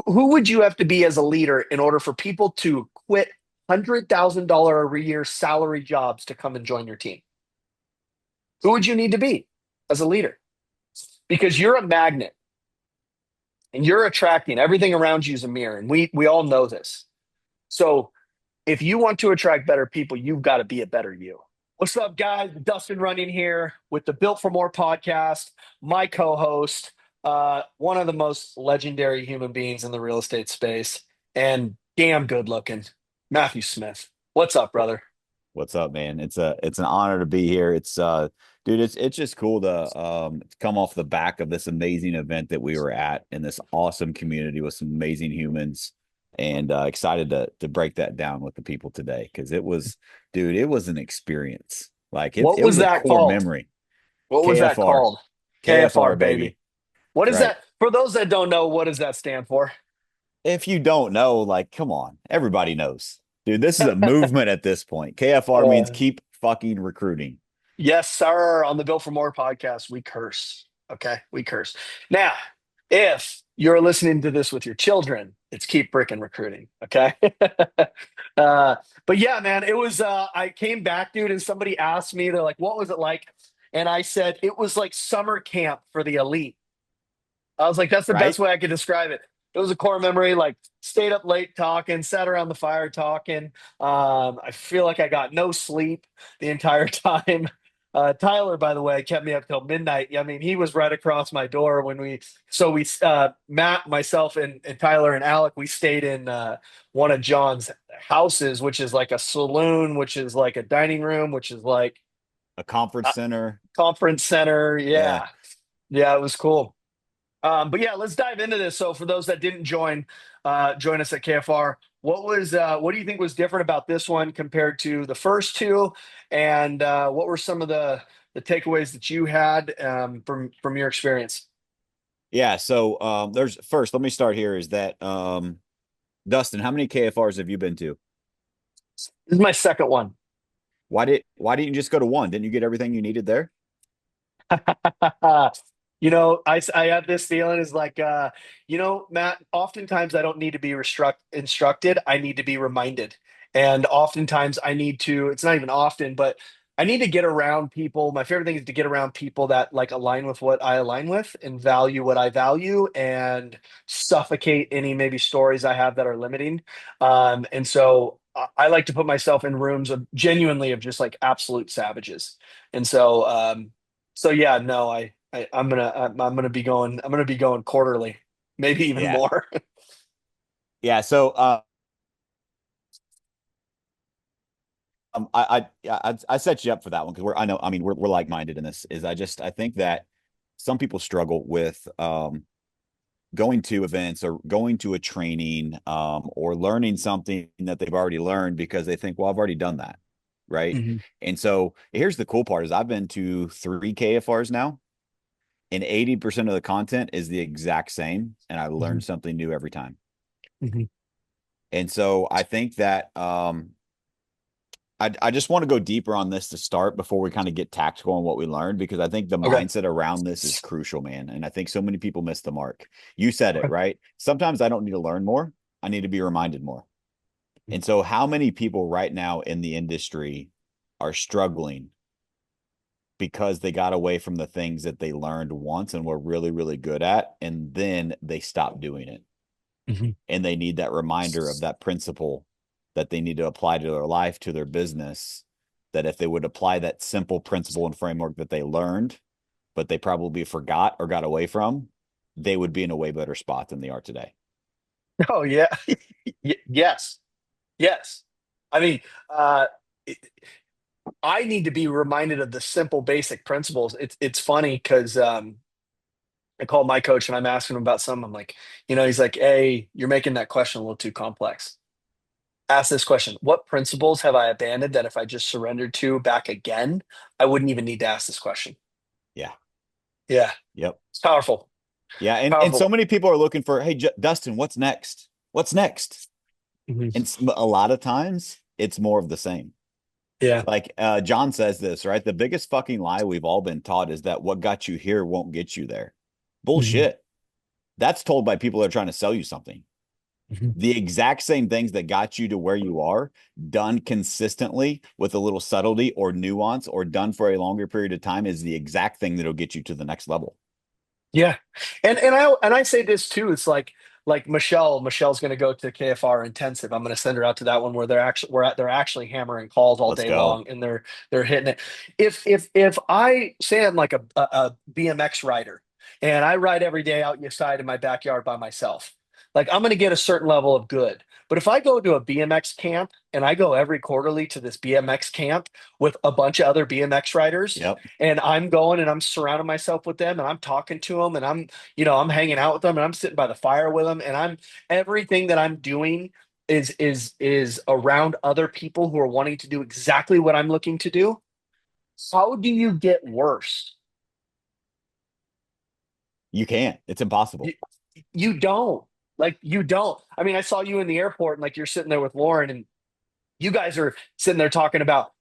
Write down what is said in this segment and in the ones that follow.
Who would you have to be as a leader in order for people to quit $100,000 a year salary jobs to come and join your team? Who would you need to be as a leader? Because you're a magnet and you're attracting everything around you is a mirror. And we all know this. So if you want to attract better people, you've got to be a better you. What's up, guys? Dustin running here with the Built for More podcast. My co-host, one of the most legendary human beings in the real estate space, and damn good looking, Matthew Smith. What's up, brother? What's up, man? It's an honor to be here. Dude, it's just cool to come off the back of this amazing event that we were at in this awesome community with some amazing humans, and excited to break that down with the people today because dude, it was an experience. Like What it was was a that core called? memory. What was that KFR, called? KFR, KFR, baby. baby. What is Right. that? For those that don't know, what does that stand for? If you don't know, like, come on, everybody knows, dude. This is a movement at this point. KFR means Uh, keep fucking recruiting. Yes, sir. On the Built for More podcast, we curse. Okay, we curse. Now, if you're listening to this with your children, it's keep freaking recruiting. Okay. uh, but yeah, man, it was. I came back, dude, and somebody asked me, they're like, "What was it like?" And I said, "It was like summer camp for the elite." I was like, "That's the best Right. way I could describe it." It was a core memory. Like, stayed up late talking, sat around the fire talking. I feel like I got no sleep the entire time. Tyler, by the way, kept me up till midnight. I mean, he was right across my door when Matt, myself, and Tyler and Alec, we stayed in one of John's houses, which is like a saloon, which is like a dining room, which is like A conference a center. conference center. Yeah. Yeah. Yeah, it was cool. But yeah, let's dive into this. So for those that didn't join us at KFR, what do you think was different about this one compared to the first two? And what were some of the takeaways that you had from your experience? Yeah. So there's first, let me start here is that Dustin, how many KFRs have you been to? This is my second one. Why didn't you just go to one? Didn't you get everything you needed there? I have this feeling is like, Matt, oftentimes I don't need to be instructed. I need to be reminded. And oftentimes I need to, it's not even often, but I need to get around people. My favorite thing is to get around people that like align with what I align with and value what I value and suffocate any maybe stories I have that are limiting. And so I like to put myself in rooms of genuinely of just like absolute savages. And so yeah, no, I'm gonna be going quarterly, maybe even Yeah. more. Yeah. So I set you up for that one because I know, I mean, we're like-minded in this. I think that some people struggle with going to events or going to a training or learning something that they've already learned because they think, well, I've already done that. Right. Mhm. And so here's the cool part is I've been to 3 KFRs now, and 80% of the content is the exact same. And I Mhm. learned something new every time. Mhm. And so I think that I just want to go deeper on this to start before we kind of get tactical on what we learned, because I think the Okay. mindset around this is crucial, man. And I think so many people miss the mark. You said it, Okay. right? Sometimes I don't need to learn more. I need to be reminded more. And so how many people right now in the industry are struggling because they got away from the things that they learned once and were really, really good at, and then they stopped doing it. Mhm. And they need that reminder of that principle that they need to apply to their life, to their business, that if they would apply that simple principle and framework that they learned, but they probably forgot or got away from, they would be in a way better spot than they are today. Oh yeah. Yes. Yes. I mean, uh, it- I need to be reminded of the simple, basic principles. It's funny because I called my coach and I'm asking him about some. I'm like, he's like, "Hey, you're making that question a little too complex. Ask this question: What principles have I abandoned that if I just surrendered to back again, I wouldn't even need to ask this question?" Yeah. Yeah, Yep. it's powerful. Yeah. And so Powerful. many people are looking for, hey, Dustin, what's next? What's next? Mhm. And a lot of times it's more of the same. Yeah. Like John says this, right? The biggest fucking lie we've all been taught is that what got you here won't get you there. Mhm. Bullshit. That's told by people that are trying to sell you something. Mhm. The exact same things that got you to where you are, done consistently with a little subtlety or nuance, or done for a longer period of time, is the exact thing that'll get you to the next level. Yeah. And I say this too. It's like Michelle's going to go to KFR intensive. I'm going to send her out to that one where they're actually hammering calls all Let's day go. long and they're hitting it. If I say I'm like a BMX rider and I ride every day out your side in my backyard by myself, like I'm going to get a certain level of good. But if I go to a BMX camp and I go every quarterly to this BMX camp with a bunch of other BMX riders, Yep. and I'm going and I'm surrounding myself with them and I'm talking to them and I'm hanging out with them and I'm sitting by the fire with them and I'm everything that I'm doing is around other people who are wanting to do exactly what I'm looking to do. How do you get worse? You can't. It's impossible. You, you don't. Like you don't. I mean, I saw you in the airport and like you're sitting there with Lauren and you guys are sitting there talking about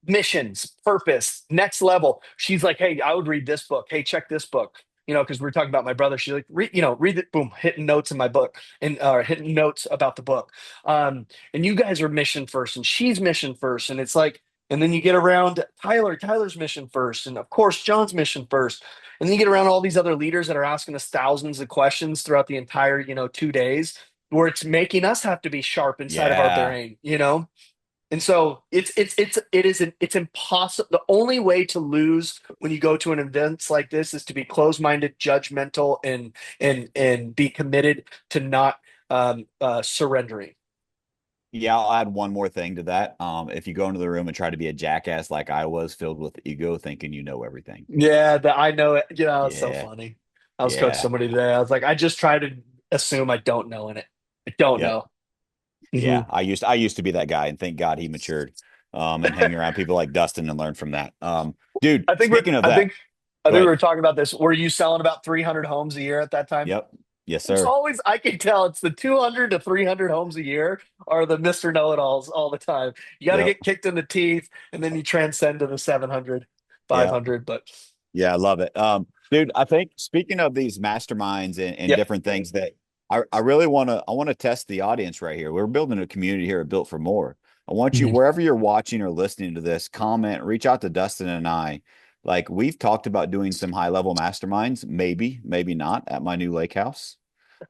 missions, purpose, next level. She's like, hey, I would read this book. Hey, check this book. Because we are talking about my brother. She's like, read it. Boom, hitting notes in my book and hitting notes about the book. And you guys are mission first, and she's mission first, and it's like, and then you get around Tyler. Tyler's mission first, and of course John's mission first, and then you get around all these other leaders that are asking us thousands of questions throughout the entire 2 days, where it's making us have to be sharp inside of our Yeah. brain. And so it's impossible. The only way to lose when you go to an event like this is to be closed-minded, judgmental, and be committed to not surrendering. Yeah, I'll add one more thing to that. If you go into the room and try to be a jackass like I was, filled with ego, thinking you know everything. Yeah, I know it. It's so Yeah. funny. I was coaching Yeah. somebody today. I was like, I just try to assume I don't know in it. I don't Yep. know. Yeah. Mhm. I used to be that guy, and thank God he matured. And hang around people like Dustin and learn from that. Dude, I think we're. speaking of I that, think. I go think we ahead. were talking about this. Were you selling about 300 homes a year at that time? Yep. Yes, It's sir. always, I can tell it's the 200 to 300 homes a year are the Mr. Know-it-alls all the time. You got to Yep. get kicked in the teeth and then you transcend to the 700, Yeah. 500. But Yeah, I love it. Dude, I think speaking of these masterminds and yeah. different things that I really want to test the audience right here. We're building a community here at Built for More. I want you, Mhm. wherever you're watching or listening to this, comment, reach out to Dustin and I. Like we've talked about doing some high level masterminds, maybe not at my new lake house.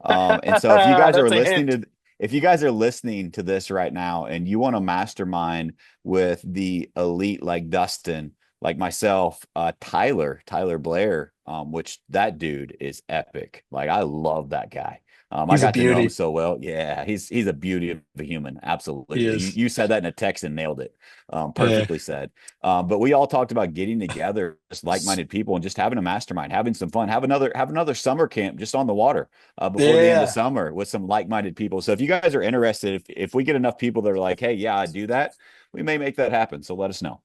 And so That's a hint. if you guys are listening to this right now and you want to mastermind with the elite like Dustin, like myself, Tyler Blair, which that dude is epic. Like I love that guy. I He's a got to know him beauty. so well. Yeah, he's a beauty of a human. He Absolutely. You is. you said that in a text and nailed it. Yeah. Perfectly said. But we all talked about getting together, just like-minded people, and just having a mastermind, having some fun, have another summer camp just on the water before the end of Yeah. summer with some like-minded people. So if you guys are interested, if we get enough people that are like, hey, yeah, I do that, we may make that happen. So let us know.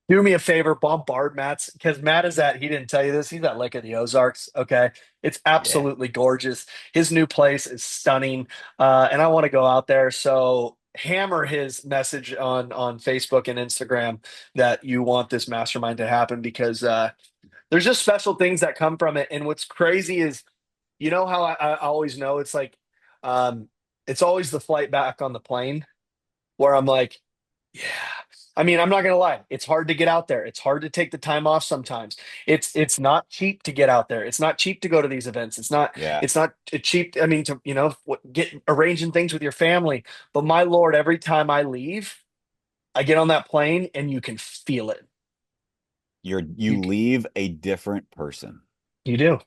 Do me a favor, bombard Matt's because Matt is he didn't tell you this. He's at Lake of the Ozarks. Okay. It's Yeah. absolutely gorgeous. His new place is stunning. And I want to go out there. So hammer his message on Facebook and Instagram that you want this mastermind to happen because there's just special things that come from it. And what's crazy is, how I always know it's like, um, it's always the flight back on the plane where I'm like, yeah. I mean, I'm not gonna lie. It's hard to get out there. It's hard to take the time off sometimes. It's not cheap to get out there. It's not cheap to go to these events. It's not Yeah. it's not cheap. I mean, to get arranging things with your family. But my Lord, every time I leave, I get on that plane and you can feel it. You You leave a different person. you do,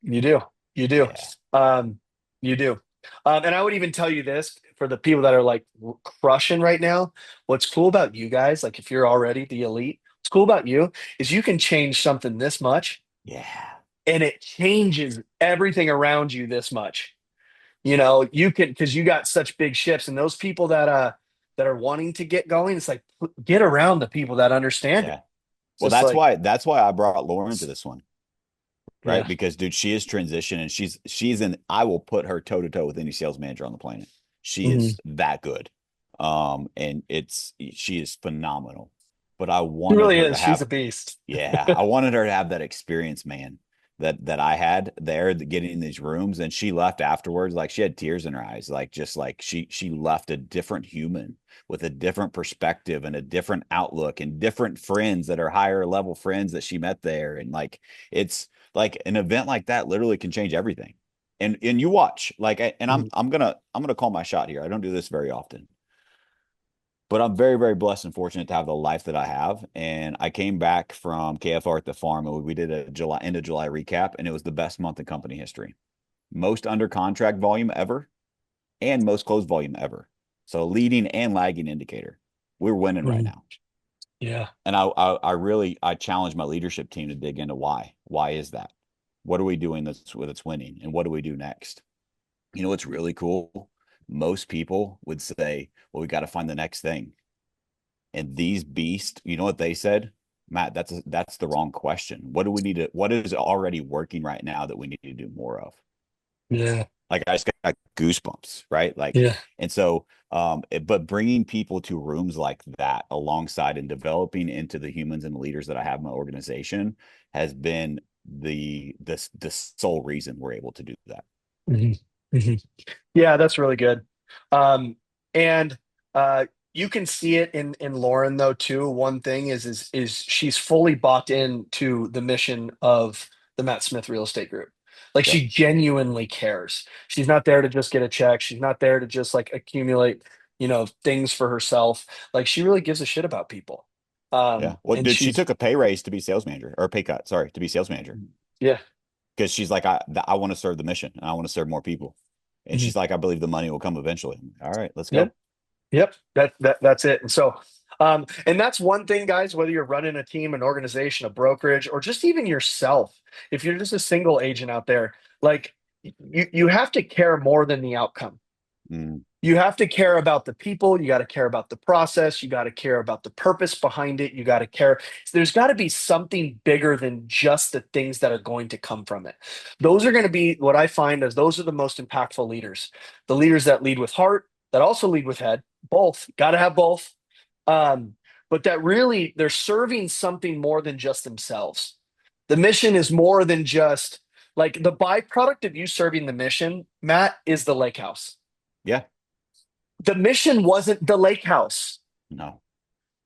you do, you do, Yeah. um, you do. And I would even tell you this for the people that are like crushing right now. What's cool about you guys, like if you're already the elite, what's cool about you is you can change something this much Yeah. and it changes everything around you this much. You can because you got such big ships and those people that are wanting to get going, it's like get around the people that understand it. Yeah. It's Well, just that's like, why that's why I brought Lauren to this one, right? yeah. Because dude, she is transition and she's in I will put her toe to toe with any sales manager on the planet. She Mhm. is that good. And she is phenomenal. But I She wanted really her to is. She's have a beast. yeah, I wanted her to have that experience, man. that I had there getting in these rooms, and she left afterwards like she had tears in her eyes, like just like she left a different human with a different perspective and a different outlook and different friends that are higher level friends that she met there. And like it's like an event like that literally can change everything. And you watch like and Mhm. I'm gonna call my shot here. I don't do this very often, but I'm very, very blessed and fortunate to have the life that I have. And I came back from KFR at the farm, and we did a July end of July recap, and it was the best month in company history. Most under contract volume ever, and most closed volume ever. So leading and lagging indicator. We're winning right Mhm. now. Yeah. And I really I challenge my leadership team to dig into why. Why is that? What are we doing that's winning? And what do we do next? You know what's really cool? Most people would say, well, we got to find the next thing. And these beasts, you know what they said? Matt, that's the wrong question. What do we need to, what is already working right now that we need to do more of? Yeah. Like I just got goosebumps, right? Like, Yeah. and so, but bringing people to rooms like that alongside and developing into the humans and leaders that I have in my organization has been the sole reason we're able to do that. Mhm. Mhm. Yeah, that's really good. And you can see it in Lauren though too. One thing is she's fully bought into the mission of the Matt Smith Real Estate Group. Like Yep. she genuinely cares. She's not there to just get a check. She's not there to just like accumulate, things for herself. Like she really gives a shit about people. Yeah. Well, And dude, she she's took a pay raise to be sales manager or pay cut, sorry, to be sales manager. yeah. Because she's like, I want to serve the mission and I want to serve more people. And Mhm. she's like, I believe the money will come eventually. All right, let's Yeah. go. Yep, that's it. And so, and that's one thing, guys, whether you're running a team, an organization, a brokerage, or just even yourself, if you're just a single agent out there, like you have to care more than the outcome. Mm, You have to care about the people, you got to care about the process, you got to care about the purpose behind it, you got to care. There's got to be something bigger than just the things that are going to come from it. Those are going to be what I find as those are the most impactful leaders. The leaders that lead with heart, that also lead with head, both. Got to have both. Um, but that really they're serving something more than just themselves. The mission is more than just like the byproduct of you serving the mission, Matt, is the lake house. yeah, The mission wasn't the lake house. no.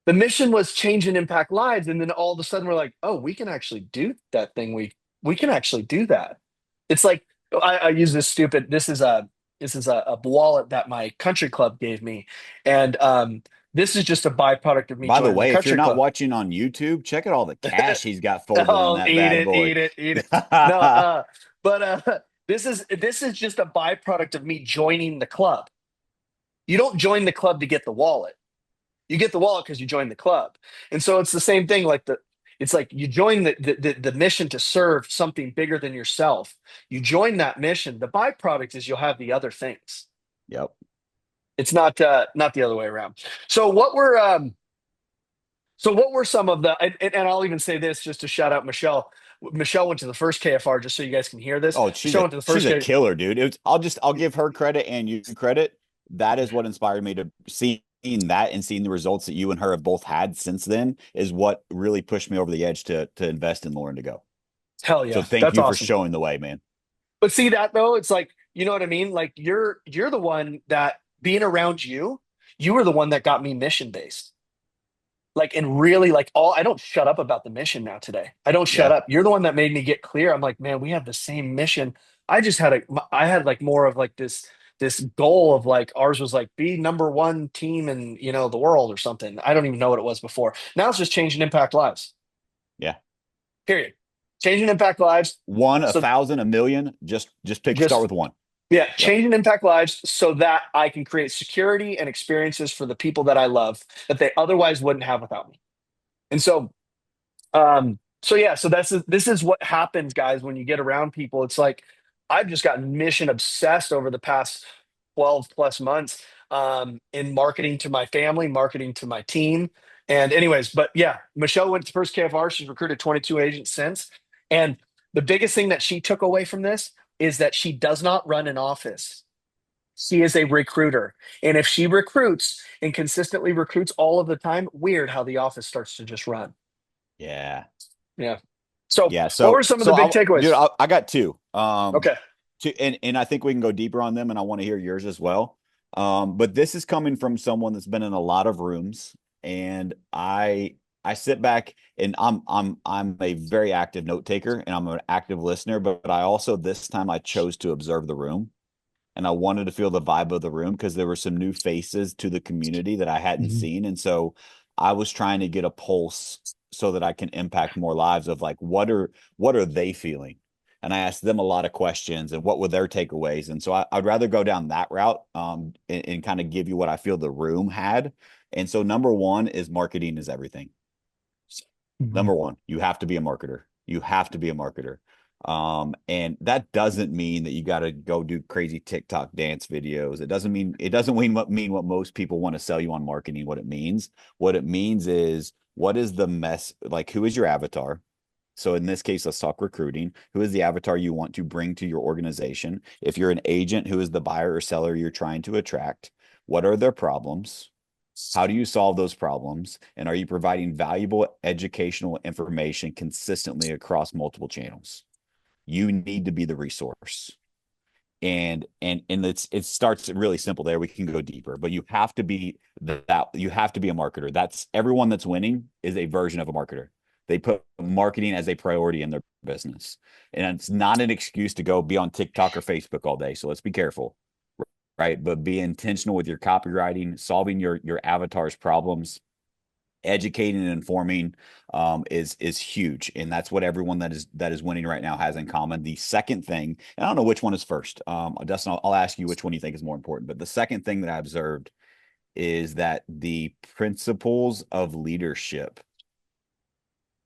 The mission was change and impact lives. And then all of a sudden we're like, oh, we can actually do that thing. We can actually do that. It's like I use this is a wallet that my country club gave me. And this is just a byproduct of me By the joining the way, if you're country not club. watching on YouTube, check out all the cash he's got folded on Oh, that eat bad it, boy. eat it, eat it. No, but this is just a byproduct of me joining the club. You don't join the club to get the wallet. You get the wallet because you join the club. And so it's the same thing. It's like you join the mission to serve something bigger than yourself. You join that mission. The byproduct is you'll have the other things. Yep. It's not the other way around. So what were some of the and I'll even say this just to shout out Michelle. Michelle went to the first KFR just so you guys can hear this. Oh, Michelle went to the she's first a K. killer, dude. I'll give her credit and you credit. That is what inspired me to seeing that and seeing the results that you and her have both had since then is what really pushed me over the edge to invest in Lauren to go. Hell So yeah, thank that's you for awesome. showing the way, man. But see that though, it's like, you know what I mean? Like you're the one that being around you, you were the one that got me mission based. Like and really like all I don't shut up about the mission now today. I don't shut Yeah. up. You're the one that made me get clear. I'm like, man, we have the same mission. I had like more of like this goal of like ours was like be number one team in the world or something. I don't even know what it was before. Now it's just change and impact lives. Yeah. Period. Change and impact lives. One, a So thousand, a million. Just pick start just with one. yeah, Yep. change and impact lives so that I can create security and experiences for the people that I love that they otherwise wouldn't have without me. And so yeah, so this is what happens, guys, when you get around people. It's like I've just gotten mission obsessed over the past 12 plus months in marketing to my family, marketing to my team. And anyways, but yeah, Michelle went to first KFR. She's recruited 22 agents since. And the biggest thing that she took away from this is that she does not run an office. She is a recruiter. And if she recruits and consistently recruits all of the time, weird how the office starts to just run. Yeah. Yeah. So, Yeah. what So were some of the so big dude, takeaways? I got two. Okay. And I think we can go deeper on them, and I want to hear yours as well. But this is coming from someone that's been in a lot of rooms, and I sit back and I'm a very active note taker and I'm an active listener, but I also this time I chose to observe the room and I wanted to feel the vibe of the room because there were some new faces to the community that I hadn't Mhm. seen. And so I was trying to get a pulse so that I can impact more lives of like what are they feeling? And I asked them a lot of questions and what were their takeaways. And so I'd rather go down that route and kind of give you what I feel the room had. And so number one is marketing is everything. Mhm. Number one, you have to be a marketer. You have to be a marketer. And that doesn't mean that you got to go do crazy TikTok dance videos. It doesn't mean what most people want to sell you on marketing. What it means is what is the mess like? Who is your avatar? So in this case, let's talk recruiting. Who is the avatar you want to bring to your organization? If you're an agent, who is the buyer or seller you're trying to attract? What are their problems? How do you solve those problems? And are you providing valuable educational information consistently across multiple channels? You need to be the resource. And it starts really simple there. We can go deeper, but you have to be a marketer. That's everyone that's winning is a version of a marketer. They put marketing as a priority in their business. And it's not an excuse to go be on TikTok or Facebook all day. So let's be careful, right? But be intentional with your copywriting, solving your avatar's problems, educating and informing is huge, and that's what everyone that is winning right now has in common. The second thing, and I don't know which one is first. Dustin, I'll ask you which one you think is more important. But the second thing that I observed is that the principles of leadership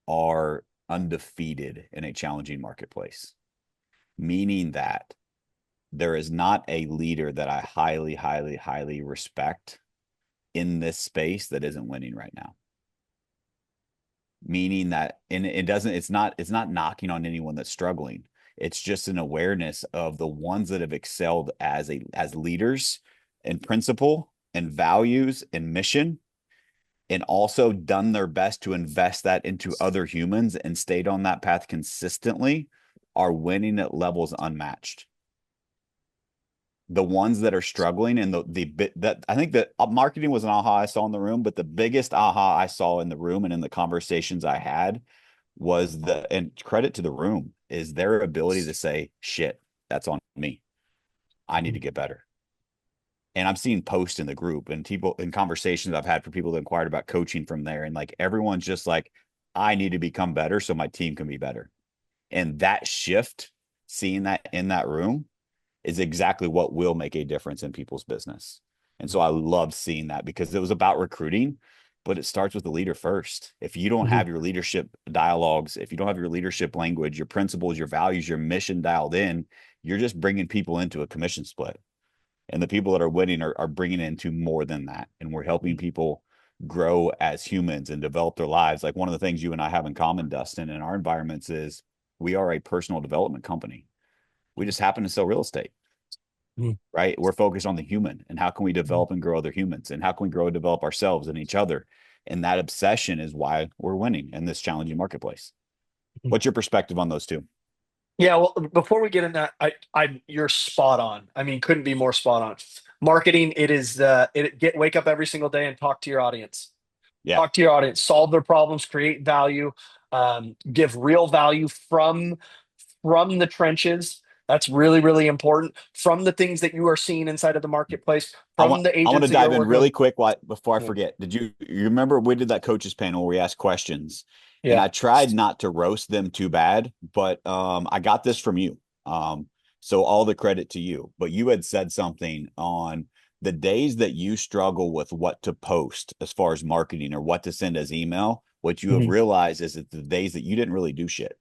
are undefeated in a challenging marketplace, meaning that there is not a leader that I highly, highly, highly respect in this space that isn't winning right now. Meaning that, and it's not knocking on anyone that's struggling. It's just an awareness of the ones that have excelled as leaders and principle and values and mission, and also done their best to invest that into other humans and stayed on that path consistently, are winning at levels unmatched. The ones that are struggling, and the bit that I think that marketing was an aha I saw in the room, but the biggest aha I saw in the room and in the conversations I had was and credit to the room, is their ability to say, shit, that's on me. I need to get better. And I'm seeing posts in the group and people in conversations I've had for people that inquired about coaching from there. And like everyone's just like, I need to become better so my team can be better. And that shift, seeing that in that room, is exactly what will make a difference in people's business. And so I love seeing that because it was about recruiting, but it starts with the leader first. If you don't Mhm. have your leadership dialogues, if you don't have your leadership language, your principles, your values, your mission dialed in, you're just bringing people into a commission split. And the people that are winning are bringing into more than that. And we're helping people grow as humans and develop their lives. Like one of the things you and I have in common, Dustin, in our environments is we are a personal development company. We just happen to sell real estate, Mhm. right? We're focused on the human and how can we develop and grow other humans and how can we grow and develop ourselves and each other. And that obsession is why we're winning in this challenging marketplace. What's your perspective on those two? Yeah, well, before we get in that, you're spot on. I mean, couldn't be more spot on. Marketing, it is wake up every single day and talk to your audience. Yeah. Talk to your audience, solve their problems, create value, give real value from the trenches. That's really, really important. From the things that you are seeing inside of the marketplace, I want from the I want agents to that dive you're in working with. really quick before I Yeah. forget. Did you remember we did that coaches panel where we asked questions, and Yeah. I tried not to roast them too bad, but I got this from you. So all the credit to you. But you had said something on the days that you struggle with what to post as far as marketing or what to send as email. What you have Mhm. realized is that the days that you didn't really do shit.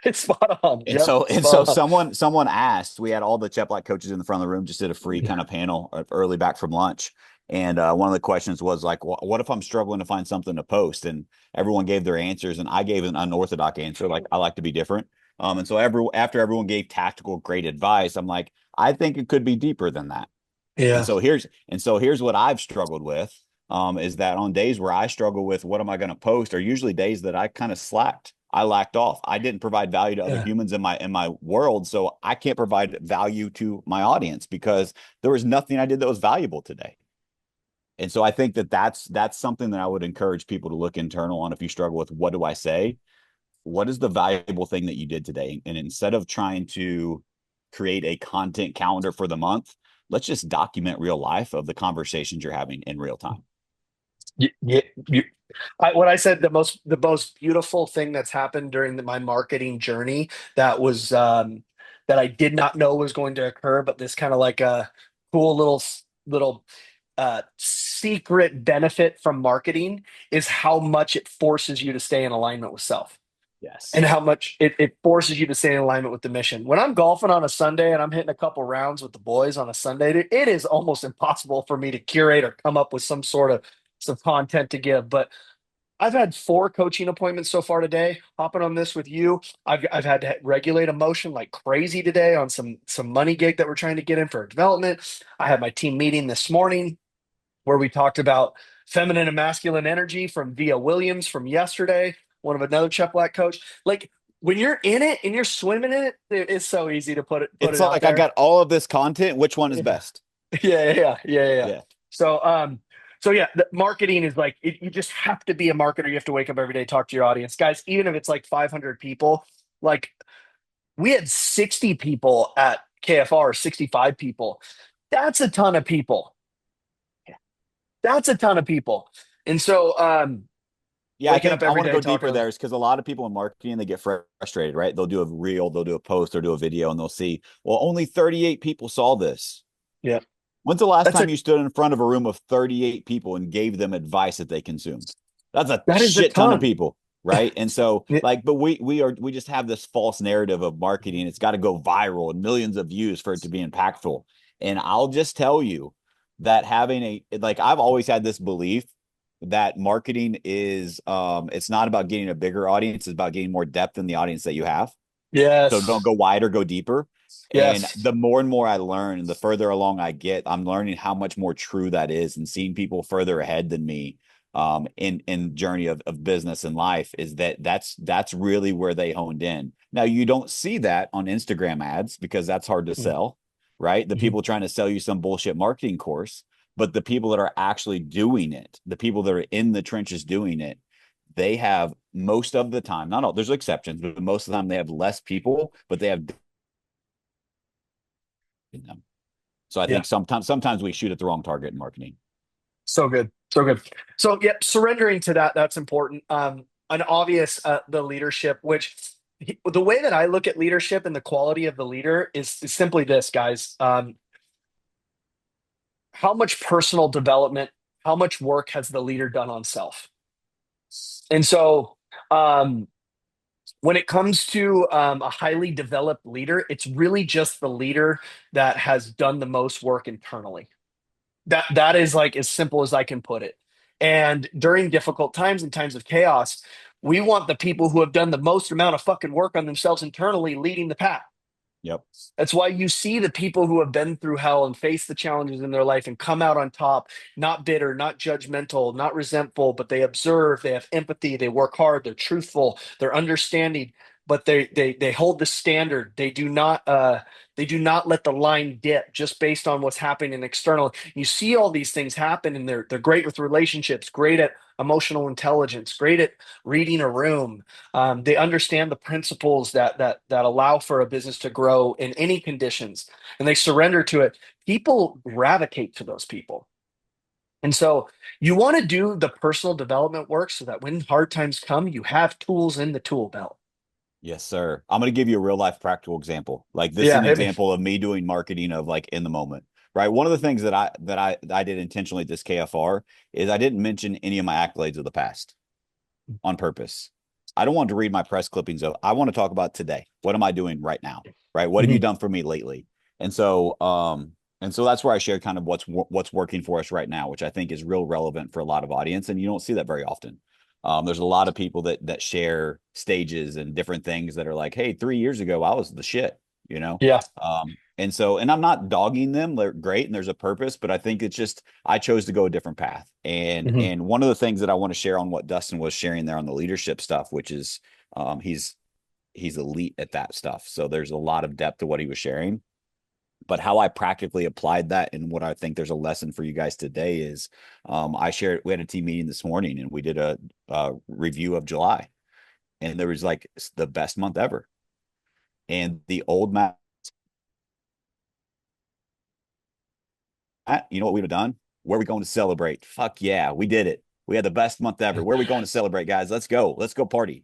It's spot on. And Yep. so and so Spot on. someone asked, we had all the Chep Black coaches in the front of the room, just did a free kind of panel early back from lunch. And one of the questions was like, what if I'm struggling to find something to post? And everyone gave their answers, and I gave an unorthodox answer, like I like to be different. And so after everyone gave tactical great advice, I'm like, I think it could be deeper than that. And Yeah. so here's what I've struggled with, is that on days where I struggle with what am I going to post are usually days that I kind of slacked. I lacked off. I didn't provide value to other Yeah. humans in my world, so I can't provide value to my audience because there was nothing I did that was valuable today. And so I think that that's something that I would encourage people to look internal on if you struggle with what do I say? What is the valuable thing that you did today? And instead of trying to create a content calendar for the month, let's just document real life of the conversations you're having in real time. You, what I said, the most beautiful thing that's happened during my marketing journey that was that I did not know was going to occur, but this kind of like a cool little secret benefit from marketing is how much it forces you to stay in alignment with self and Yes. how much it forces you to stay in alignment with the mission. When I'm golfing on a Sunday and I'm hitting a couple rounds with the boys on a Sunday, it is almost impossible for me to curate or come up with some sort of some content to give. But I've had 4 coaching appointments so far today. Hopping on this with you, I've had to regulate emotion like crazy today on some money gig that we're trying to get in for development. I had my team meeting this morning where we talked about feminine and masculine energy from Via Williams from yesterday, one of another Chef Black coach. Like when you're in it and you're swimming in it, it's so easy to put It's it out like I there. got all of this content. Which one is Yeah. best? Yeah. Yeah. So, yeah, the marketing is like you just have to be a marketer. You have to wake up every day, talk to your audience, guys. Even if it's like 500 people, like we had 60 people at KFR, 65 people. That's a ton of people. That's a ton of people. And so, Yeah, I waking up think I every want to day go talking deeper to them. there is because a lot of people in marketing they get frustrated, right? They'll do a reel, they'll do a post, or do a video, and they'll see, well, only 38 people saw this. Yeah, When's the last that's time a you stood in front of a room of 38 people and gave them advice that they consumed? That's a that is a shit ton of ton. people, right? And so Yeah, like, but we just have this false narrative of marketing. It's got to go viral and millions of views for it to be impactful. And I'll just tell you that having like I've always had this belief that marketing is it's not about getting a bigger audience, it's about getting more depth in the audience that you have. So don't yes, go wider, go deeper. And yes. the more and more I learn, and the further along I get, I'm learning how much more true that is, and seeing people further ahead than me in journey of business and life is that's really where they honed in. Now you don't see that on Instagram ads because that's hard to Mhm. sell, right? The Mhm. people trying to sell you some bullshit marketing course, but the people that are actually doing it, the people that are in the trenches doing it, they have most of the time, not all, there's exceptions, but most of the time they have less people, but they have in them. So I Yeah, think sometimes we shoot at the wrong target in marketing. so good, so good. So, yeah, surrendering to that's important. An obvious the leadership, which the way that I look at leadership and the quality of the leader is simply this, guys. How much personal development, how much work has the leader done on self? And so, um, when it comes to a highly developed leader, it's really just the leader that has done the most work internally. That is like as simple as I can put it. And during difficult times and times of chaos, we want the people who have done the most amount of fucking work on themselves internally leading the pack. Yep. That's why you see the people who have been through hell and faced the challenges in their life and come out on top, not bitter, not judgmental, not resentful, but they observe, they have empathy, they work hard, they're truthful, they're understanding, but they hold the standard. They do not let the line dip just based on what's happening external. You see all these things happen and they're great with relationships, great at emotional intelligence, great at reading a room. They understand the principles that allow for a business to grow in any conditions, and they surrender to it. People gravitate to those people, and so you want to do the personal development work so that when hard times come, you have tools in the tool belt. Yes, sir. I'm going to give you a real life practical example. Like this is Yeah, an hit me. example of me doing marketing of like in the moment, right? One of the things that I did intentionally at this KFR is I didn't mention any of my accolades of the past on purpose. I don't want to read my press clippings of. I want to talk about today. What am I doing right now? Right? What have you Mhm. done for me lately? And so that's where I shared kind of what's working for us right now, which I think is real relevant for a lot of audience, and you don't see that very often. There's a lot of people that share stages and different things that are like, hey, 3 years ago I was the shit, you know. Yeah. And I'm not dogging them. They're great and there's a purpose, but I think it's just I chose to go a different path. And Mhm. and one of the things that I want to share on what Dustin was sharing there on the leadership stuff, which is He's elite at that stuff. So there's a lot of depth to what he was sharing. But how I practically applied that and what I think there's a lesson for you guys today is I shared, we had a team meeting this morning and we did a review of July, and there was like the best month ever. And the old Matt, you know what we'd have done? Where are we going to celebrate? Fuck yeah, we did it. We had the best month ever. Where are we going to celebrate, guys? Let's go. Let's go party.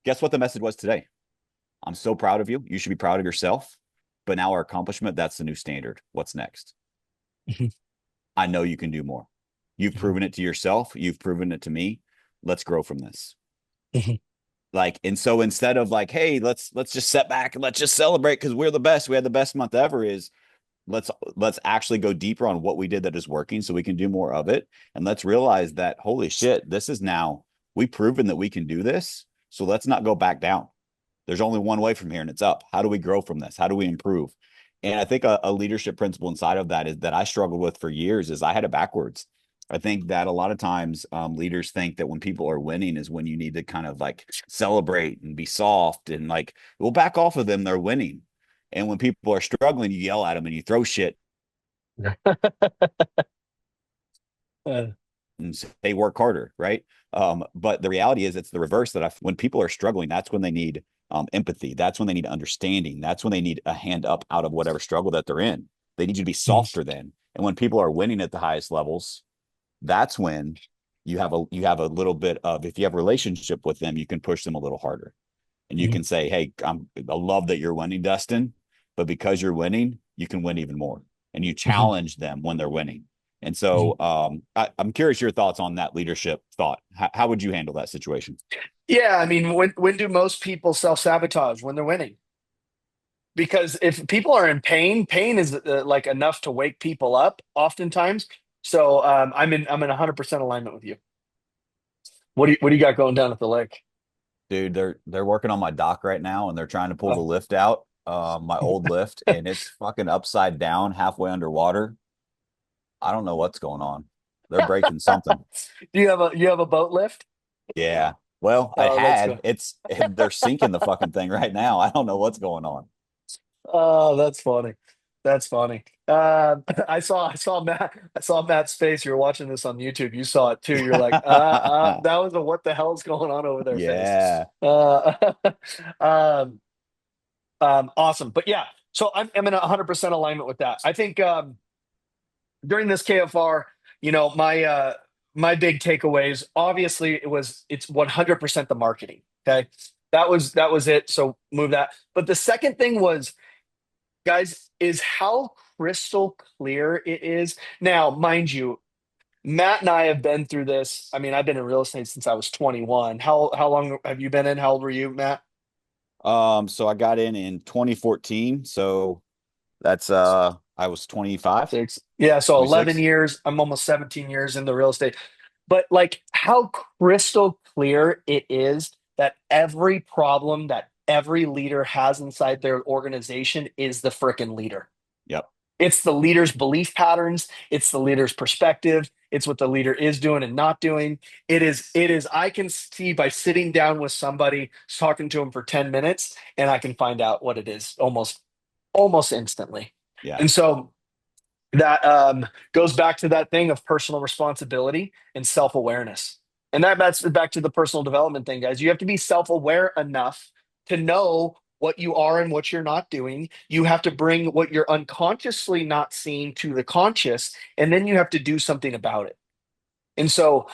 Guess what the message was today? I'm so proud of you. You should be proud of yourself. But now our accomplishment, that's the new standard. What's next? Mhm. I know you can do more. You've Mhm. proven it to yourself. You've proven it to me. Let's grow from this. Mhm. Like, and so instead of like, hey, let's just set back and let's just celebrate because we're the best. We had the best month ever. Is let's actually go deeper on what we did that is working so we can do more of it. And let's realize that holy shit, this is now we've proven that we can do this. So let's not go back down. There's only one way from here, and it's up. How do we grow from this? How do we improve? And I think a leadership principle inside of that is that I struggled with for years is I had it backwards. I think that a lot of times leaders think that when people are winning is when you need to kind of like celebrate and be soft and like, we'll back off of them. They're winning. And when people are struggling, you yell at them and you throw shit Uh, and they work harder, right? But the reality is, it's the reverse. When people are struggling, that's when they need empathy. That's when they need understanding. That's when they need a hand up out of whatever struggle that they're in. They need you to be mhm. softer then. And when people are winning at the highest levels, that's when you have a little bit of, if you have a relationship with them, you can push them a little harder, and you Mhm. can say, "Hey, I love that you're winning, Dustin, but because you're winning, you can win even more." And you Mhm. challenge them when they're winning. And Mhm. so, I'm curious your thoughts on that leadership thought. How would you handle that situation? Yeah, I mean, when do most people self-sabotage? When they're winning. Because if people are in pain, pain is like enough to wake people up oftentimes. So I'm in 100% alignment with you. What do you got going down at the lake? Dude, they're working on my dock right now, and they're trying to pull the lift out, my old lift, and it's fucking upside down, halfway underwater. I don't know what's going on. They're breaking something. Do you have a boat lift? Yeah. Well, I Oh, that's had good. it's they're sinking the fucking thing right now. I don't know what's going on. Oh, that's funny. That's funny. I saw Matt's face. You were watching this on YouTube. You saw it too. You're like, that was a what the hell's going on over there face. Yeah. Um, awesome. But yeah, so I'm in 100% alignment with that. I think during this KFR, my big takeaways, obviously it's 100% the marketing. Okay. That was it. So move that. But the second thing was, guys, is how crystal clear it is. Now, mind you, Matt and I have been through this. I mean, I've been in real estate since I was 21. How long have you been in? How old were you, Matt? So I got in 2014. So that's I was 25, Six. Yeah, so 11 26. years. I'm almost 17 years in the real estate. But like how crystal clear it is that every problem that every leader has inside their organization is the frickin' leader. Yep. It's the leader's belief patterns, it's the leader's perspective, it's what the leader is doing and not doing. It is I can see by sitting down with somebody, talking to them for 10 minutes, and I can find out what it is almost instantly. Yeah. And so that goes back to that thing of personal responsibility and self-awareness. And that's back to the personal development thing, guys. You have to be self-aware enough to know what you are and what you're not doing. You have to bring what you're unconsciously not seeing to the conscious, and then you have to do something about it. And so,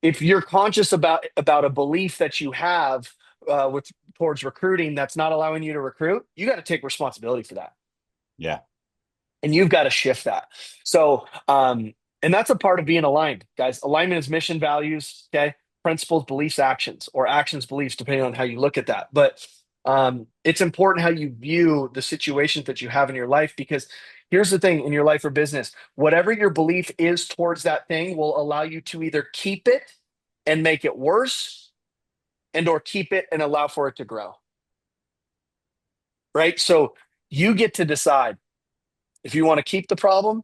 if you're conscious about a belief that you have with towards recruiting that's not allowing you to recruit, you got to take responsibility for that, Yeah. and you've got to shift that. So, and that's a part of being aligned, guys. Alignment is mission, values, okay, principles, beliefs, actions, or actions, beliefs, depending on how you look at that. But it's important how you view the situations that you have in your life, because here's the thing: in your life or business, whatever your belief is towards that thing will allow you to either keep it and make it worse, and or keep it and allow for it to grow. Right. So you get to decide if you want to keep the problem,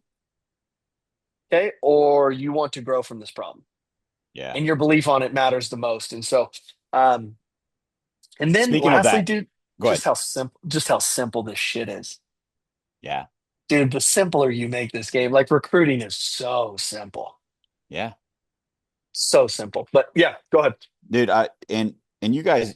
okay, or you want to grow from this problem, Yeah. and your belief on it matters the most. And so, um, And then Speaking of lastly, that, dude, go ahead. just how simple this shit is. Yeah. Dude, the simpler you make this game, like recruiting is so simple. Yeah. So simple. But yeah, go ahead. Dude, and you guys,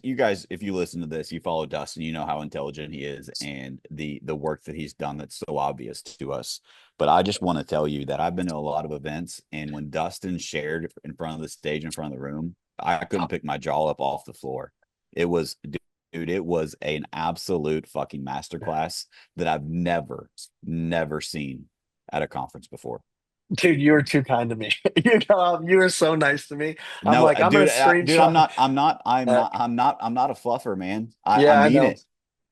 if you listen to this, you follow Dustin, you know how intelligent he is and the work that he's done that's so obvious to us. But I just want to tell you that I've been to a lot of events, and when Dustin shared in front of the stage, in front of the room, I couldn't pick my jaw up off the floor. It was, dude, it was an absolute fucking masterclass that I've never seen at a conference before. Dude, you were too kind to me. You were so nice to me. I'm No, like, I'm gonna dude, I'm screenshot. not, I'm not, I'm Uh, not, I'm not, I'm not a fluffer, man. I yeah, I mean know.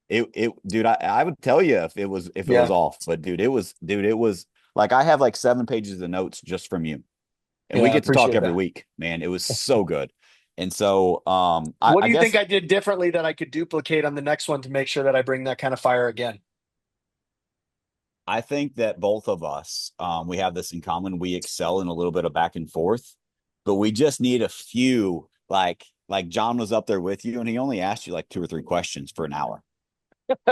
it. Dude, I would tell you if it was Yeah, off, but dude, it was like I have like 7 pages of notes just from you, and we yeah, I get to talk appreciate every that. week, man. It was so good, and so I, What do I you think guess I did differently that I could duplicate on the next one to make sure that I bring that kind of fire again? I think that both of us, we have this in common. We excel in a little bit of back and forth, but we just need a few. Like John was up there with you, and he only asked you like 2 or 3 questions for an hour,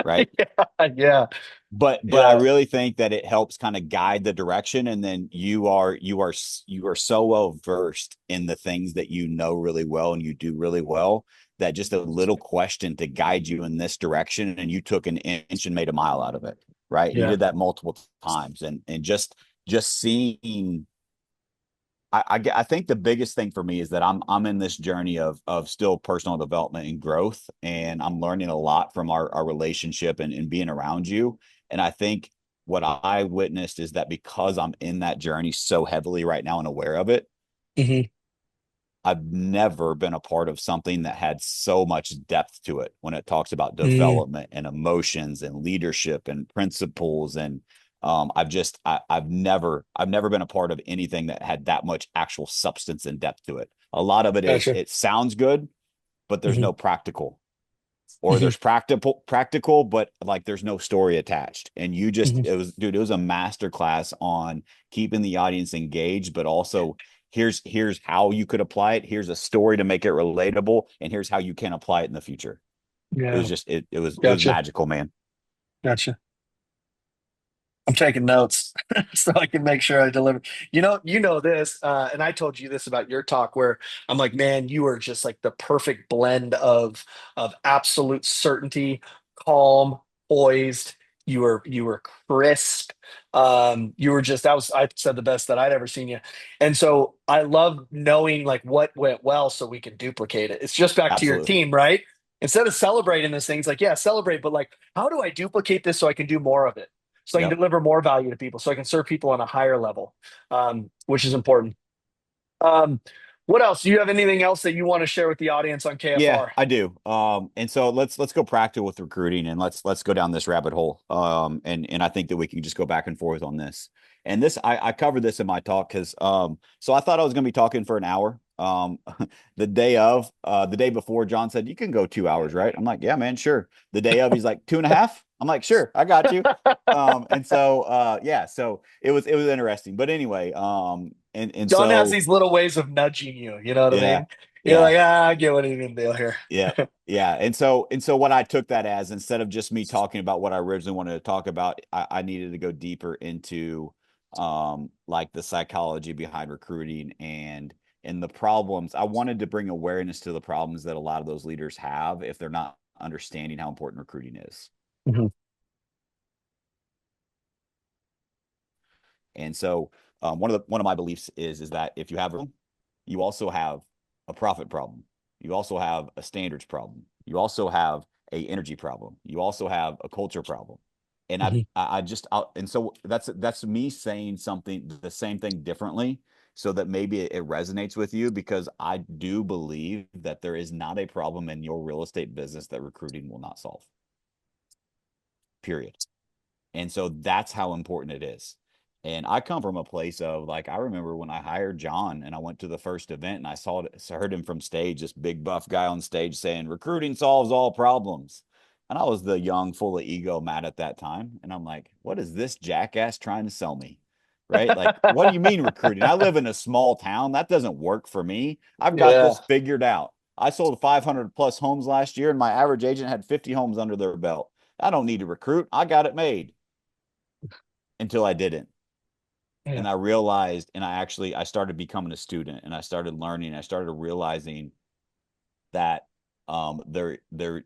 right? Yeah, yeah, But I yeah, really think that it helps kind of guide the direction, and then you are so well versed in the things that you know really well and you do really well, that just a little question to guide you in this direction, and you took an inch and made a mile out of it, right? You yeah. did that multiple times, and just seeing. I think the biggest thing for me is that I'm in this journey of still personal development and growth, and I'm learning a lot from our relationship and being around you. And I think what I witnessed is that because I'm in that journey so heavily right now and aware of it, Hmm. I've never been a part of something that had so much depth to it when it talks about Hmm. development and emotions and leadership and principles. And I've never been a part of anything that had that much actual substance and depth to it. A lot of it is Gotcha. it sounds good, but there's Hmm. no practical, or Hmm. there's practical, but like there's no story attached. And you just Hmm. it was dude, it was a master class on keeping the audience engaged, but also here's how you could apply it. Here's a story to make it relatable, and here's how you can apply it in the future. It was Yeah, just it was gotcha, magical, man. gotcha. I'm taking notes so I can make sure I deliver. You know this, and I told you this about your talk, where I'm like, man, you are just like the perfect blend of absolute certainty, calm, poised. You were crisp. You were just, that was, I said the best that I'd ever seen you. And so I love knowing like what went well so we can duplicate it. It's just back to your Absolutely. team, right? Instead of celebrating this thing, it's like, yeah, celebrate, but like, how do I duplicate this so I can do more of it? So I can Yep. deliver more value to people, so I can serve people on a higher level, which is important. Um, what else? Do you have anything else that you want to share with the audience on Yeah, KFR? I do. And so let's go practical with recruiting, and let's go down this rabbit hole. And I think that we can just go back and forth on this. And this I covered this in my talk because so I thought I was gonna be talking for an hour. The day before, John said you can go 2 hours, right? I'm like, yeah, man, sure. The day of, he's like 2.5. I'm like, sure, I got you. And so yeah, so it was interesting. But anyway, and John has so these little ways of nudging you. You know what I yeah, mean? You're yeah. like, ah, I get what he's gonna do here. Yeah. Yeah. And so what I took that as, instead of just me talking about what I originally wanted to talk about, I needed to go deeper into like the psychology behind recruiting and the problems. I wanted to bring awareness to the problems that a lot of those leaders have if they're not understanding how important recruiting is. Mhm. And so one of my beliefs is that if you have room, you also have a profit problem. You also have a standards problem. You also have a energy problem. You also have a culture problem. And Mhm. and so that's me saying something, the same thing differently, so that maybe it resonates with you, because I do believe that there is not a problem in your real estate business that recruiting will not solve. Period. And so that's how important it is. And I come from a place of, like, I remember when I hired John and I went to the first event and heard him from stage, this big buff guy on stage saying, recruiting solves all problems. And I was the young, full of ego Matt at that time. And I'm like, what is this jackass trying to sell me? Right? Like, what do you mean recruiting? I live in a small town. That doesn't work for me. I've got Yeah, this figured out. I sold 500 plus homes last year, and my average agent had 50 homes under their belt. I don't need to recruit. I got it made until I didn't. Yeah. And I realized, and I started becoming a student, and I started learning. I started realizing that there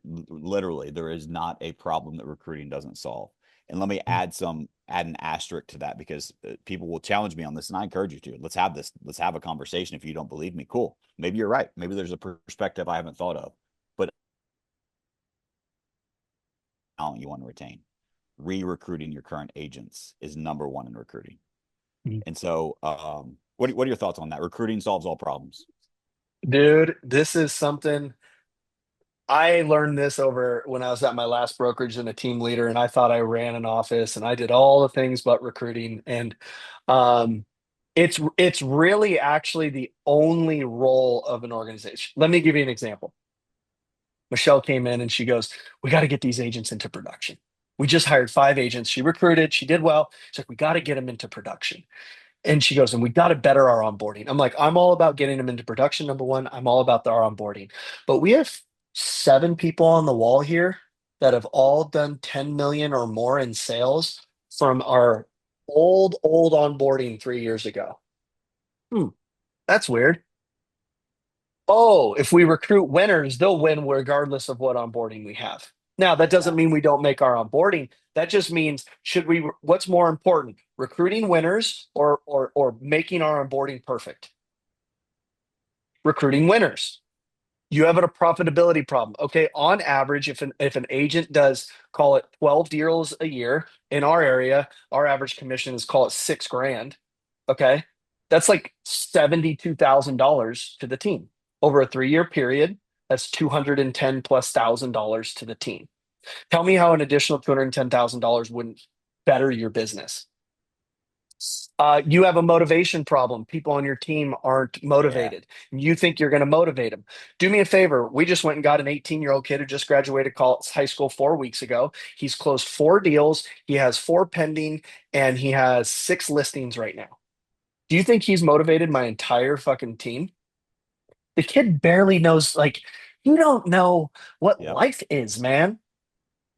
literally there is not a problem that recruiting doesn't solve. And let me add an asterisk to that, because people will challenge me on this, and I encourage you to. Let's have a conversation. If you don't believe me, cool. Maybe you're right. Maybe there's a perspective I haven't thought of. But talent you want to retain, re-recruiting your current agents is number one in recruiting. And so, what are your thoughts on that? Recruiting solves all problems. Dude, this is something I learned this over when I was at my last brokerage and a team leader, and I thought I ran an office and I did all the things but recruiting. And um, it's really actually the only role of an organization. Let me give you an example. Michelle came in and she goes, "We got to get these agents into production. We just hired 5 agents. She recruited, she did well. She's like, we got to get them into production." And she goes, "And we got to better our onboarding." I'm like, I'm all about getting them into production, number one. I'm all about our onboarding. But we have 7 people on the wall here that have all done 10 million or more in sales from our old onboarding 3 years ago. Hmm, that's weird. Oh, if we recruit winners, they'll win regardless of what onboarding we have. Now, that doesn't Yeah. mean we don't make our onboarding. That just means what's more important, recruiting winners or making our onboarding perfect? Recruiting winners. You have a profitability problem. Okay, on average, if an agent does call it 12 deals a year in our area, our average commission is call it 6 grand. Okay, that's like $72,000 to the team over a 3 year period. That's 210 plus $1,000 to the team. Tell me how an additional $210,000 wouldn't better your business. You have a motivation problem. People on your team aren't Yeah. motivated. You think you're going to motivate them. Do me a favor. We just went and got an 18-year-old kid who just graduated college, high school 4 weeks ago. He's closed 4 deals. He has 4 pending, and he has 6 listings right now. Do you think he's motivated my entire fucking team? The kid barely knows, like, you don't know what Yep. life is, man.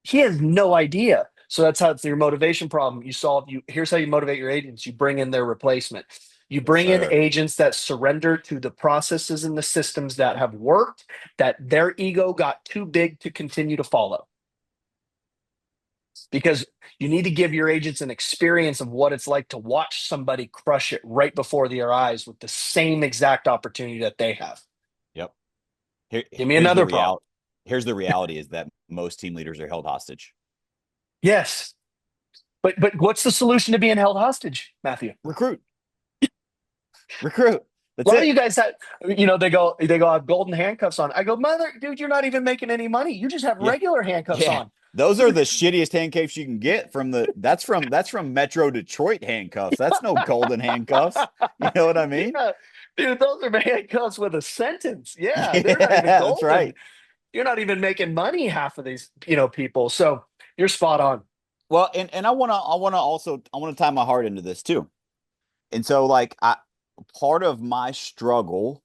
He has no idea. So that's how it's your motivation problem. Here's how you motivate your agents. You bring in their replacement. You Yes, bring in sir. agents that surrender to the processes and the systems that have worked, that their ego got too big to continue to follow. Because you need to give your agents an experience of what it's like to watch somebody crush it right before their eyes with the same exact opportunity that they have. Yep. Here, Give me here's the another problem. real. Here's the reality: is that most team leaders are held hostage. Yes. But what's the solution to being held hostage, Matthew? Recruit, recruit. A That's lot of it. you guys have, they go, I have golden handcuffs on. I go, mother, dude, you're not even making any money. You just have Yeah, regular handcuffs yeah. on. Those are the shittiest handcuffs you can get from the. That's from Metro Detroit handcuffs. That's no golden handcuffs. You know what I mean? Yeah, dude, those are handcuffs with a sentence. Yeah, Yeah, they're not even that's golden. right. You're not even making money, half of these, people. So you're spot on. Well, and I want to tie my heart into this too. And so, like, part of my struggle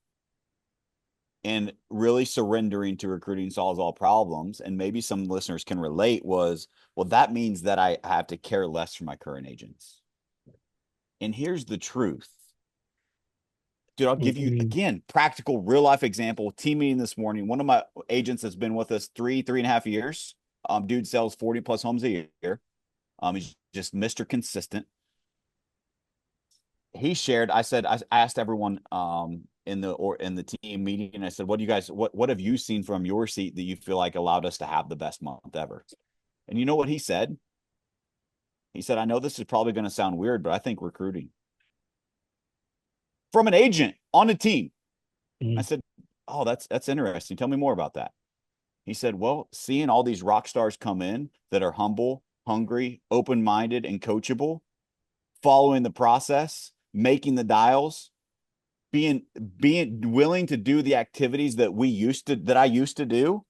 in really surrendering to recruiting solves all problems, and maybe some listeners can relate, was, well, that means that I have to care less for my current agents. And here's the truth. Dude, I'll give you Mhm. again practical real life example. Team meeting this morning. One of my agents has been with us three and a half years. Dude sells 40 plus homes a year. He's just Mr. Consistent. He shared, I asked everyone in the team meeting, and I said, what do you guys what have you seen from your seat that you feel like allowed us to have the best month ever? And you know what he said? He said, I know this is probably going to sound weird, but I think recruiting from an agent on a team. I Mhm. said, oh, that's interesting. Tell me more about that. He said, well, seeing all these rock stars come in that are humble, hungry, open-minded, and coachable, following the process, making the dials, being being willing to do the activities that I used to do,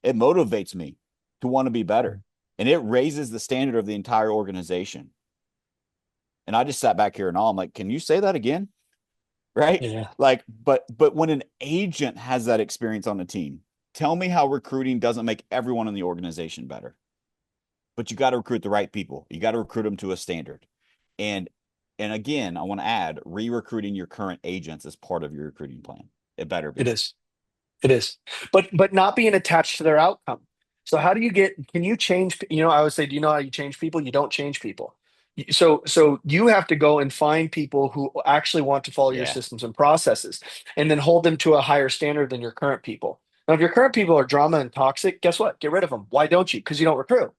it motivates me to want to be better. And it raises the standard of the entire organization. And I just sat back here and all I'm like, can you say that again? right? Yeah, Like, but when an agent has that experience on the team, tell me how recruiting doesn't make everyone in the organization better. But you got to recruit the right people. You got to recruit them to a standard. And and again, I want to add, re-recruiting your current agents as part of your recruiting plan. It better it be. is. It is, but not being attached to their outcome. So how do you get? Can you change? I always say, do you know how you change people? You don't change people. So you have to go and find people who actually want to follow your Yeah. systems and processes, and then hold them to a higher standard than your current people. Now, if your current people are drama and toxic, guess what? Get rid of them. Why don't you? Because you don't recruit.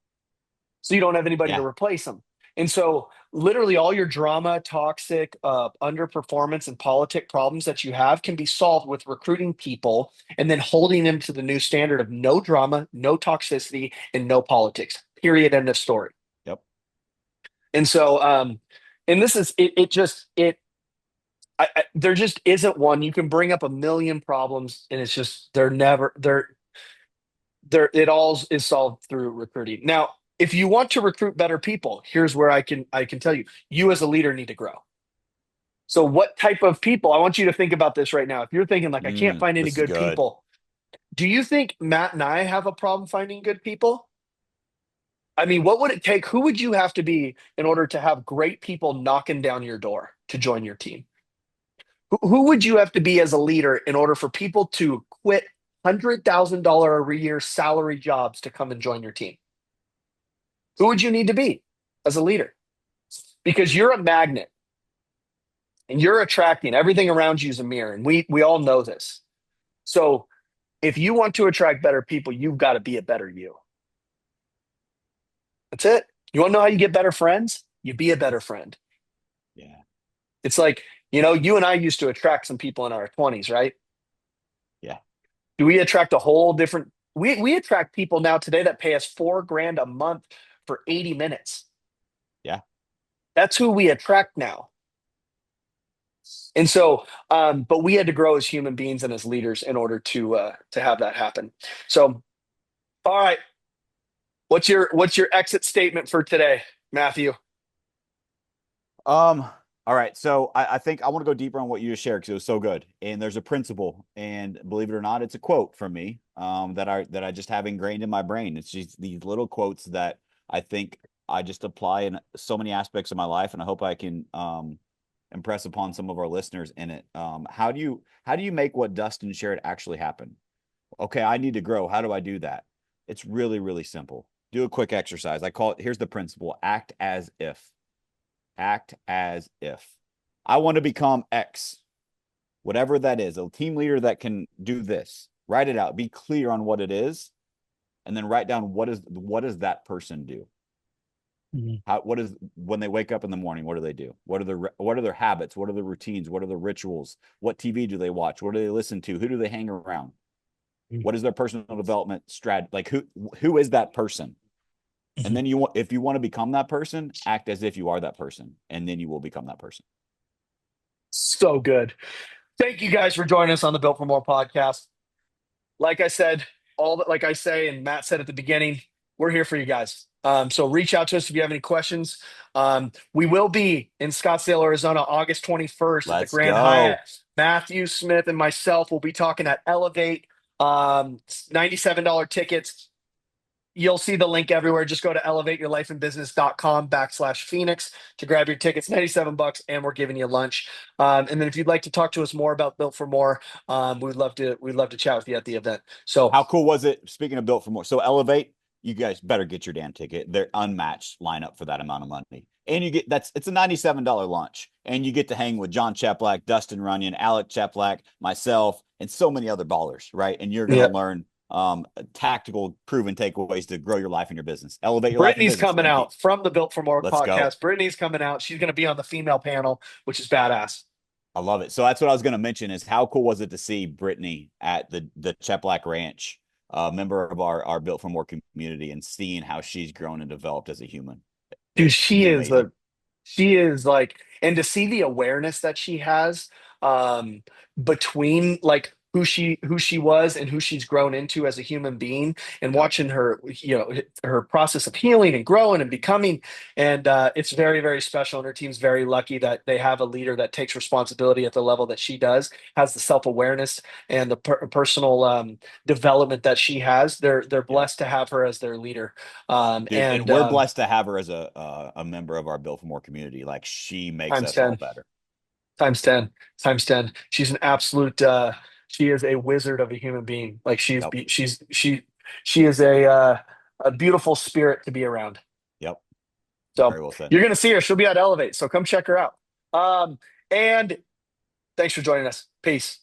So you don't have anybody to Yeah. replace them. And so literally all your drama, toxic, underperformance and politic problems that you have can be solved with recruiting people and then holding them to the new standard of no drama, no toxicity, and no politics. Period. End of story. Yep. And so, and this is it. It just it. There just isn't one. You can bring up a million problems, and it's just they're never they're it all is solved through recruiting. Now, if you want to recruit better people, here's where I can tell you, you as a leader need to grow. So what type of people? I want you to think about this right now. If you're thinking like I can't find any This is good good. people, do you think Matt and I have a problem finding good people? I mean, what would it take? Who would you have to be in order to have great people knocking down your door to join your team? Who would you have to be as a leader in order for people to quit $100,000 a year salary jobs to come and join your team? Who would you need to be as a leader? Because you're a magnet and you're attracting everything around you is a mirror. And we all know this. So if you want to attract better people, you've got to be a better you. That's it. You want to know how you get better friends? You be a better friend. Yeah. It's like, you and I used to attract some people in our 20s, right? Yeah. Do we attract a whole different we attract people now today that pay us 4 grand a month for 80 minutes. Yeah. That's who we attract now. And so, but we had to grow as human beings and as leaders in order to have that happen. So, all right, what's your exit statement for today, Matthew? Um, all right. So I think I want to go deeper on what you just shared because it was so good. And there's a principle, and believe it or not, it's a quote from me that I just have ingrained in my brain. It's just these little quotes that I think I just apply in so many aspects of my life, and I hope I can impress upon some of our listeners in it. How do you make what Dustin shared actually happen? Okay, I need to grow. How do I do that? It's really, really simple. Do a quick exercise. I call it, here's the principle: act as if. Act as if. I want to become X, whatever that is, a team leader that can do this. Write it out. Be clear on what it is, and then write down what does that person do? Mhm. What is when they wake up in the morning? What do they do? What are their habits? What are the routines? What are the rituals? What TV do they watch? What do they listen to? Who do they hang around? What is their personal development strat? Like who is that person? And Mhm. then if you want to become that person, act as if you are that person, and then you will become that person. So good. Thank you guys for joining us on the Built for More podcast. Like I said, all that, like I say, and Matt said at the beginning, we're here for you guys. So reach out to us if you have any questions. We will be in Scottsdale, Arizona, August 21st at the Let's Grand Hyatt. go. Matthew Smith and myself will be talking at Elevate. $97 tickets. You'll see the link everywhere. Just go to elevateyourlifeandbusiness.com/Phoenix to grab your tickets. 97 bucks, and we're giving you lunch. And then if you'd like to talk to us more about Built for More, we'd love to chat with you at the event. So How cool was it? Speaking of Built for More, so Elevate, you guys better get your damn ticket. They're unmatched lineup for that amount of money. And it's a $97 lunch. And you get to hang with John Cheplack, Dustin Runyon, Alec Cheplack, myself, and so many other ballers, right? And you're gonna yeah, learn tactical proven takeaways to grow your life and your business. Elevate your life and Brittany's business. coming Thank you. out from the Built for More Let's go. podcast. Brittany's coming out. She's going to be on the female panel, which is badass. I love it. So that's what I was going to mention is how cool was it to see Brittany at the Cheplack Ranch, member of our Built for More community, and seeing how she's grown and developed as a human. Dude, It's amazing. she is like, and to see the awareness that she has, between like who she was and who she's grown into as a human being, and Yep. watching her, her process of healing and growing and becoming. And it's very, very special. And her team's very lucky that they have a leader that takes responsibility at the level that she does, has the self-awareness and the personal development that she has. They're Yep. blessed to have her as their leader. Dude, and And we're blessed to have her as a member of our Built for More community. Like she makes times us all 10, better. times 10, times 10. She's an absolute, she is a wizard of a human being. Like Yep. she is a beautiful spirit to be around. Yep. So Very well said. you're going to see her. She'll be at Elevate. So come check her out. And thanks for joining us. Peace.